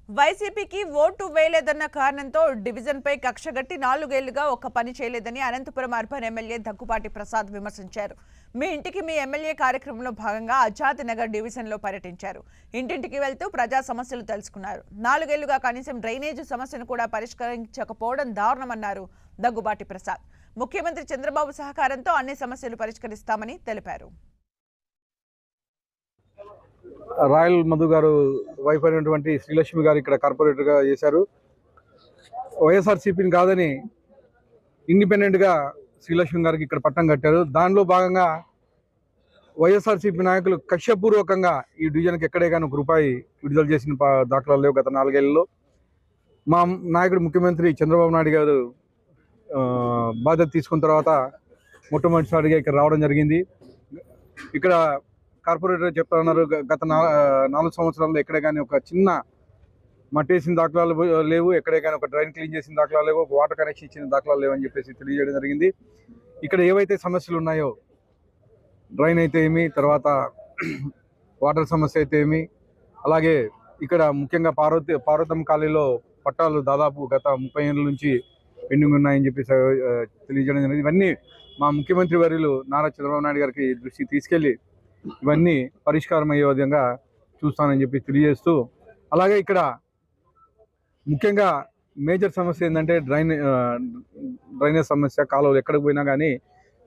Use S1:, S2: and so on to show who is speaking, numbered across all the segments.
S1: వైసీపీకి ఓటు వేయలేదన్న కారణంతో డివిజన్పై కక్షగట్టి 4 ఏళ్లుగా ఒక్క పని చేయలేదని అనంతపురం అర్బన్ ఎమ్మెల్యే దగ్గుబాటి ప్రసాద్ విమర్శించారు. మీ ఇంటికి మీ ఎమ్మెల్యే కార్యక్రమంలో భాగంగా ఆజాద్ నగర్ డివిజన్లో పర్యటించారు. ఇంటింటికి వెళ్తూ ప్రజా సమస్యలు తెలుసుకున్నారు. 4 ఏళ్లుగా కనీసం డ్రైనేజ్ సమస్యను కూడా పరిష్కరించకపోవడం దారుణమన్నారు దగ్గుబాటి ప్రసాద్. ముఖ్యమంత్రి చంద్రబాబు సహకారంతో అన్ని సమస్యలు పరిష్కరిస్తామని తెలిపారు.
S2: రాయల్ మధు గారు వైఫ్ అయినటువంటి శ్రీలక్ష్మి గారు ఇక్కడ కార్పొరేటర్గా చేశారు. వైఎస్ఆర్సీపీని కాదని ఇండిపెండెంట్గా శ్రీలక్ష్మి గారికి ఇక్కడ పట్టం కట్టారు. దానిలో భాగంగా వైఎస్ఆర్సీపీ నాయకులు కక్షపూర్వకంగా ఈ డివిజన్కి ఎక్కడే కానీ ఒక రూపాయి విడుదల చేసిన దాఖలాలు లేవు. గత 4 ఏళ్లలో మా నాయకుడు ముఖ్యమంత్రి చంద్రబాబు నాయుడు గారు బాధ్యత తీసుకున్న తర్వాత మొట్టమొదటిసారిగా ఇక్కడ రావడం జరిగింది. ఇక్కడ కార్పొరేటర్ చెప్తా ఉన్నారు, గత 4 సంవత్సరాల్లో ఎక్కడే కానీ ఒక చిన్న మట్టేసిన దాఖలాలు లేవు, ఎక్కడే కానీ ఒక డ్రైన్ క్లీన్ చేసిన దాఖలాలు లేవు, ఒక వాటర్ కనెక్షన్ ఇచ్చిన దాఖలాలు లేవని చెప్పేసి తెలియజేయడం జరిగింది. ఇక్కడ ఏవైతే సమస్యలు ఉన్నాయో, డ్రైన్ అయితే ఏమి, తర్వాత వాటర్ సమస్య అయితే ఏమి, అలాగే ఇక్కడ ముఖ్యంగా పార్వతమ్మ కాలనీలో పట్టాలు దాదాపు గత 30 ఏళ్ళ నుంచి పెండింగ్ ఉన్నాయని చెప్పేసి తెలియజేయడం జరిగింది. ఇవన్నీ మా ముఖ్యమంత్రి వర్యులు నారా చంద్రబాబు నాయుడు గారికి దృష్టికి తీసుకెళ్లి ఇవన్నీ పరిష్కారం అయ్యే విధంగా చూస్తానని చెప్పి తెలియజేస్తూ, అలాగే ఇక్కడ ముఖ్యంగా మేజర్ సమస్య ఏంటంటే డ్రైనేజ్ సమస్య. కాలువలు ఎక్కడికి పోయినా కానీ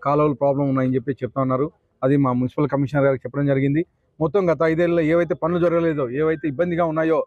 S2: కాలువలు ప్రాబ్లం ఉన్నాయని చెప్పి చెప్తా ఉన్నారు. అది మా మున్సిపల్ కమిషనర్ గారికి చెప్పడం జరిగింది. మొత్తం గత 5 ఏళ్ళలో ఏవైతే పనులు జరగలేదో, ఏవైతే ఇబ్బందిగా ఉన్నాయో